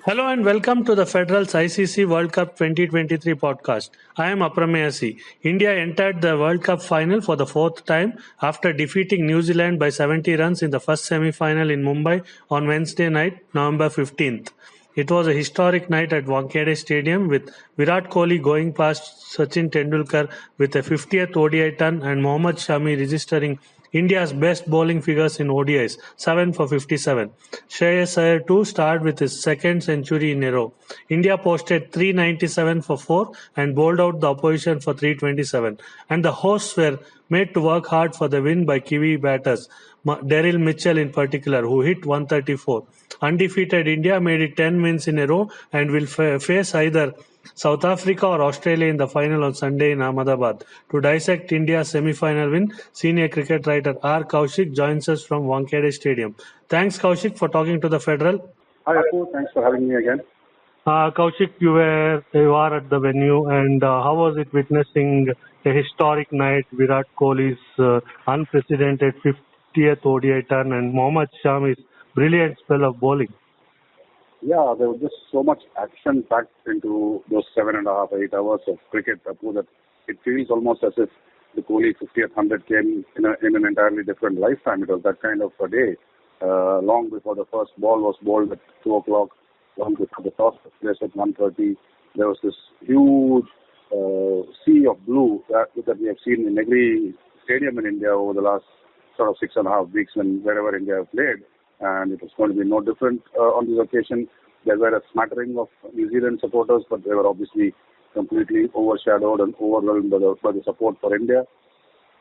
Hello and welcome to the Federal's ICC World Cup 2023 podcast. I am Aprameya. India entered the World Cup final for the fourth time after defeating New Zealand by 70 runs in the first semi-final in Mumbai on Wednesday night, November 15th. It was a historic night at Wankhede Stadium with Virat Kohli going past Sachin Tendulkar with a 50th ODI ton and Mohammed Shami registering India's best bowling figures in ODIs, 7 for 57. Shreyas Iyer too starred with his second century in a row. India posted 397 for 4 and bowled out the opposition for 327. And the hosts were made to work hard for the win by Kiwi batters, Daryl Mitchell in particular, who hit 134. Undefeated India made it 10 wins in a row and will face either South Africa or Australia in the final on Sunday in Ahmedabad. To dissect India's semi-final win, senior cricket writer R Kaushik joins us from Wankhede Stadium. Thanks, Kaushik, for talking to the Federal. Hi, Apu. Thanks for having me again. Kaushik, you are at the venue, and how was it witnessing a historic night, Virat Kohli's unprecedented 50th ODI turn and Mohammed Shami's brilliant spell of bowling? Yeah, there was just so much action packed into those 7.5, 8 hours of cricket, Apu, that it feels almost as if the Kohli 50th 100 came in an entirely different lifetime. It was that kind of a day. Long before the first ball was bowled at 2 o'clock, long before the toss was placed at 1:30, there was this huge sea of blue that we have seen in every stadium in India over the last sort of 6.5 weeks wherever India have played. And it was going to be no different on this occasion. There were a smattering of New Zealand supporters, but they were obviously completely overshadowed and overwhelmed by the support for India.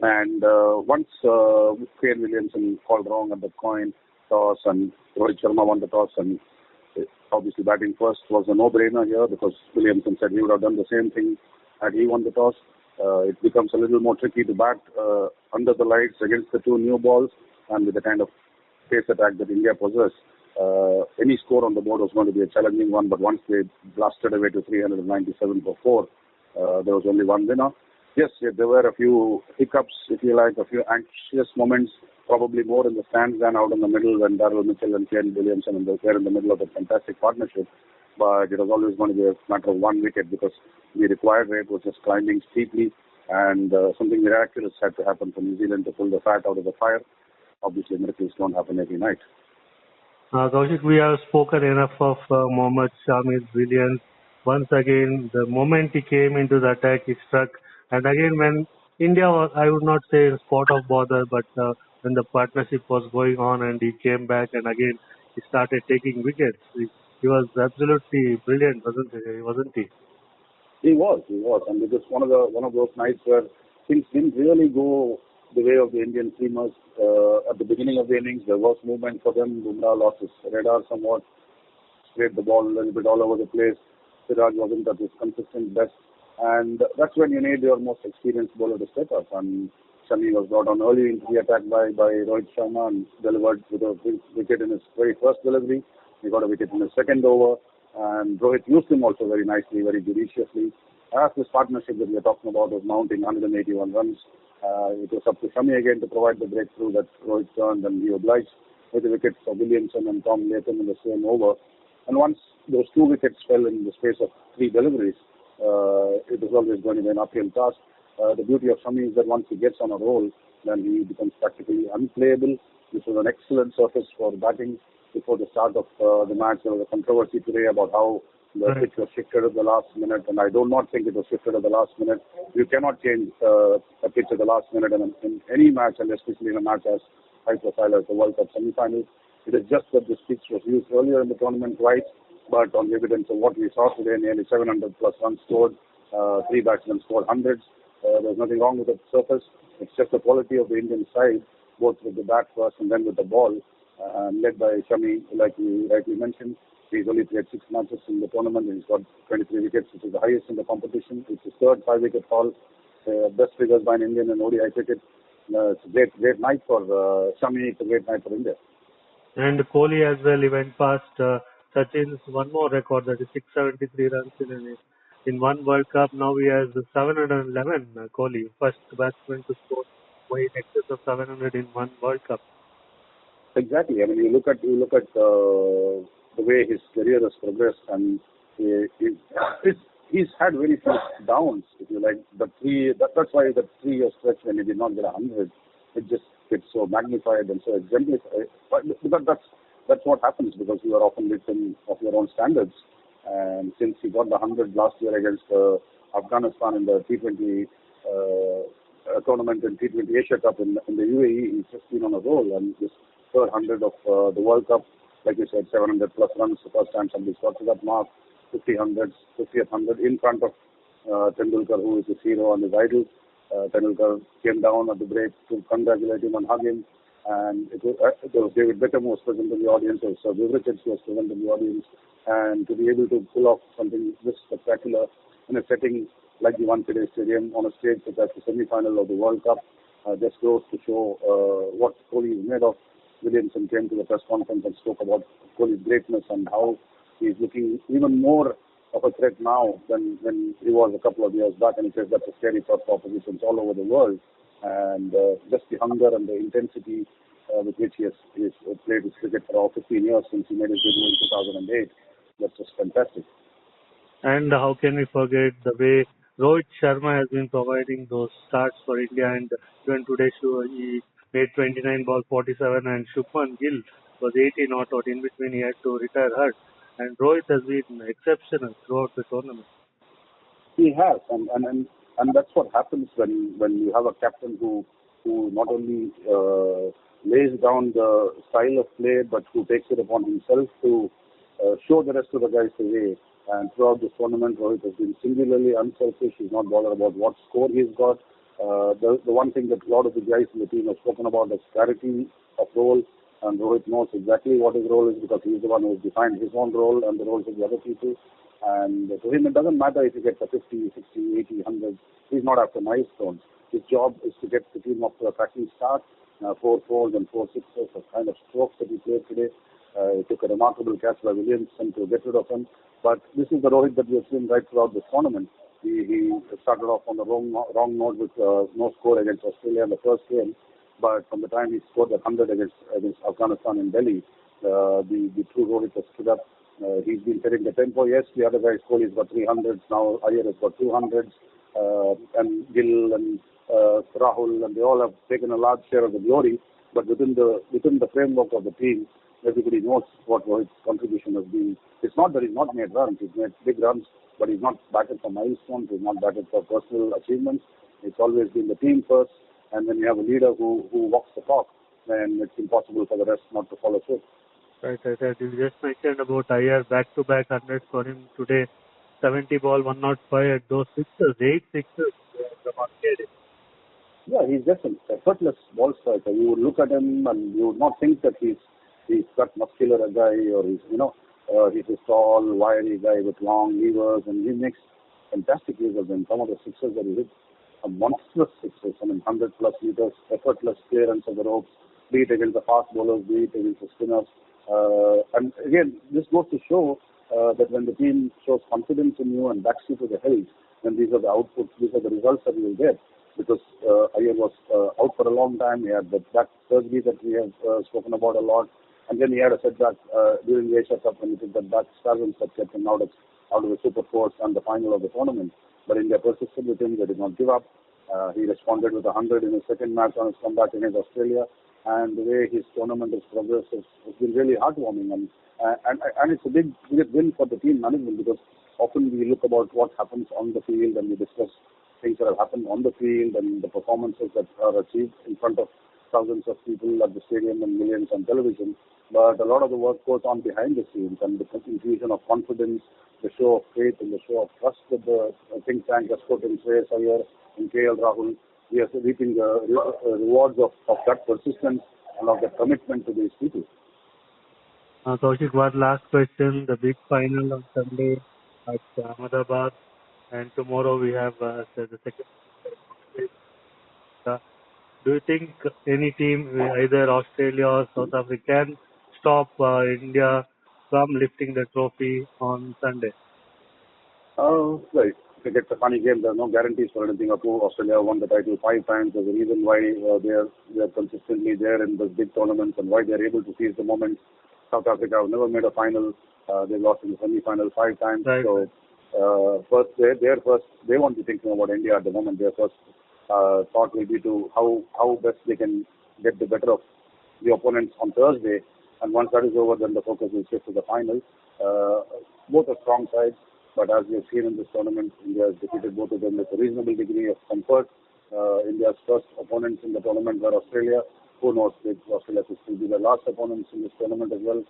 And once Kane Williamson called wrong at the coin toss and Rohit Sharma won the toss, and obviously batting first was a no-brainer here because Williamson said he would have done the same thing had he won the toss. It becomes a little more tricky to bat under the lights against the two new balls, and with the kind of pace attack that India possessed, any score on the board was going to be a challenging one. But once they blasted away to 397 for 4, there was only one winner. Yes, there were a few hiccups, if you like, a few anxious moments, probably more in the stands than out in the middle when Daryl Mitchell and Kane Williamson were in the middle of a fantastic partnership. But it was always going to be a matter of one wicket because the required rate was just climbing steeply, and something miraculous had to happen for New Zealand to pull the fat out of the fire. Obviously, miracles don't happen every night. Kaushik, we have spoken enough of Mohammed Shami's brilliance. Once again, the moment he came into the attack, he struck. And again, when India was, I would not say in spot of bother, but when the partnership was going on and he came back and again he started taking wickets, he was absolutely brilliant, wasn't he? He was, and it was one of those nights where things didn't really go the way of the Indian teamers. At the beginning of the innings, there was movement for them. Bumrah lost his radar somewhat, sprayed the ball a little bit all over the place. Siraj wasn't at his consistent best, and that's when you need your most experienced bowler to step up. And Shami was brought on early into the attack by Rohit Sharma and delivered with a wicket in his very first delivery. He got a wicket in his second over, and Rohit used him also very nicely, very judiciously. As this partnership that we are talking about was mounting 181 runs, it was up to Shami again to provide the breakthrough that Rohit turned, and he obliged with the wickets of Williamson and Tom Latham in the same over. And once those 2 wickets fell in the space of 3 deliveries, it was always going to be an uphill task. The beauty of Shami is that once he gets on a roll, then he becomes practically unplayable. This was an excellent surface for batting. Before the start of the match, there was a controversy today about how the pitch was shifted at the last minute, and I do not think it was shifted at the last minute. You cannot change a pitch at the last minute in any match, and especially in a match as high profile as the World Cup semi-final. It is just that this pitch was used earlier in the tournament twice, but on the evidence of what we saw today, nearly 700 plus runs scored, 3 batsmen scored hundreds. There's nothing wrong with the surface. It's just the quality of the Indian side, both with the bat first and then with the ball, led by Shami, like you rightly mentioned. He's only played 6 matches in the tournament and he's got 23 wickets, which is the highest in the competition. It's his third 5-wicket haul. Best figures by an Indian in ODI cricket. It's a great night for Shami. It's a great night for India. And Kohli as well, he went past Sachin's one more record, that is 673 runs in one World Cup. Now he has 711, Kohli, first batsman to score way in excess of 700 in one World Cup. Exactly. I mean, you look at the way his career has progressed, and he's had very few downs, if you like. That's why the 3 year stretch when he did not get 100, it just gets so magnified and so exemplified. But that's what happens, because you are often victim of your own standards. And since he got the 100 last year against Afghanistan in the T20 tournament in T20 Asia Cup in the UAE, he's just been on a roll. And this third 100 of the World Cup, like you said, 700 plus runs, the first time somebody's got to that mark, 50th 100 in front of Tendulkar, who is his hero and his idol. Tendulkar came down at the break to congratulate him and hug him. And it was David Beckham who was present in the audience, or Sir Viv Richards who was present in the audience. And to be able to pull off something this spectacular in a setting like the Wankhede Stadium on a stage such as the semifinal of the World Cup just goes to show what Kohli is made of. Williamson came to the press conference and spoke about Kohli's greatness and how he's looking even more of a threat now than when he was a couple of years back. And he says that's a scary threat for oppositions all over the world. And just the hunger and the intensity with which he has played his cricket for all 15 years since he made his debut in 2008, that's just fantastic. And how can we forget the way Rohit Sharma has been providing those starts for India, and even today he made 29 balls 47, and Shubman Gill was 80 not out. In between he had to retire hurt, and Rohit has been exceptional throughout the tournament. He has, and that's what happens when you have a captain who not only lays down the style of play, but who takes it upon himself to show the rest of the guys the way. And throughout this tournament, Rohit has been singularly unselfish. He's not bothered about what score he's got. The one thing that a lot of the guys in the team have spoken about is clarity of role. And Rohit knows exactly what his role is, because he's the one who has defined his own role and the roles of the other people. And to him, it doesn't matter if he gets a 50, 60, 80, 100. He's not after milestones. His job is to get the team off to a cracking start. 4 fours and 4 sixes, the kind of strokes that he played today. He took a remarkable catch by Williamson to get rid of him. But this is the Rohit that we have seen right throughout this tournament. He started off on the wrong note with no score against Australia in the first game. But from the time he scored that 100 against Afghanistan in Delhi, the true Rohit has stood up. He's been setting the tempo. Yes, the other guys, Kohli's got 300s. Now Iyer has got 200s. And Gill and Rahul, and they all have taken a large share of the glory. But within the framework of the team, everybody knows what Rohit's contribution has been. It's not that he's not made runs. He's made big runs, but he's not batted for milestones. He's not batted for personal achievements. It's always been the team first. And when you have a leader who walks the talk, then it's impossible for the rest not to follow suit. Right. You just mentioned about Iyer, back-to-back 100 for him today. 70 ball, 105 at those sixes, 8 sixes. Yeah, he's just an effortless ball striker. You would look at him and you would not think that he's got muscular a guy, or he's a tall, wiry guy with long levers, and he makes fantastic use of them. Some of the sixes that he hits are monstrous sixes. 100 plus meters, effortless clearance of the ropes, be it against the fast bowlers, be it against the spinners. And again, this goes to show that when the team shows confidence in you and backs you to the hilt, then these are the outputs, these are the results that you will get. Because Iyer was out for a long time. He had the back surgery that we have spoken about a lot. And then he had a setback during the Asia Cup when he took that back spasms that kept him out of the Super Fours and the final of the tournament. But India persisted with him. They did not give up. He responded with 100 in his second match on his comeback against Australia. And the way his tournament has progressed has been really heartwarming. And it's a big win for the team management, because often we look about what happens on the field and we discuss things that have happened on the field and the performances that are achieved in front of thousands of people at the stadium and millions on television. But a lot of the work goes on behind the scenes, and the infusion of confidence, the show of faith, and the show of trust that the think tank has put in Shreyas Iyer and KL Rahul. We are reaping the rewards of that persistence and of that commitment to these people. Kaushik, one last question. The big final on Sunday at Ahmedabad, and tomorrow we have the second. Do you think any team, either Australia or South Africa, can stop India from lifting the trophy on Sunday? Right. Cricket's a funny game. There are no guarantees for anything. Australia won the title 5 times. There's a reason why they are consistently there in the big tournaments and why they are able to seize the moment. South Africa have never made a final. They lost in the semi-final 5 times. Right. So first, they won't be thinking about India at the moment. Their first thought will be to how best they can get the better of the opponents on Thursday. And once that is over, then the focus will shift to the final. Both are strong sides, but as we have seen in this tournament, India has defeated both of them with a reasonable degree of comfort. India's first opponents in the tournament were Australia. Who knows if Australia could still be the last opponents in this tournament as well.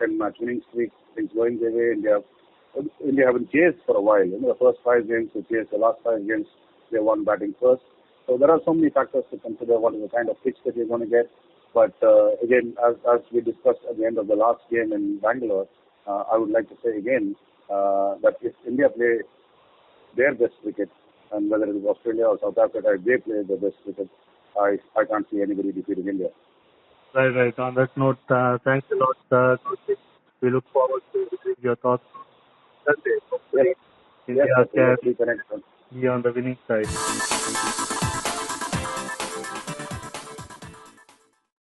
10-match winning streak, things going their way. India haven't chased for a while. The first 5 games they chased, the last 5 games they won batting first. So there are so many factors to consider. What is the kind of pitch that you're going to get? But again, as we discussed at the end of the last game in Bangalore, I would like to say again that if India play their best cricket, and whether it is Australia or South Africa, if they play their best cricket, I can't see anybody defeating India. Right. On that note, thanks a lot, Kaushik. We look forward to hearing your thoughts on Sunday. Hopefully, India can be on the winning side.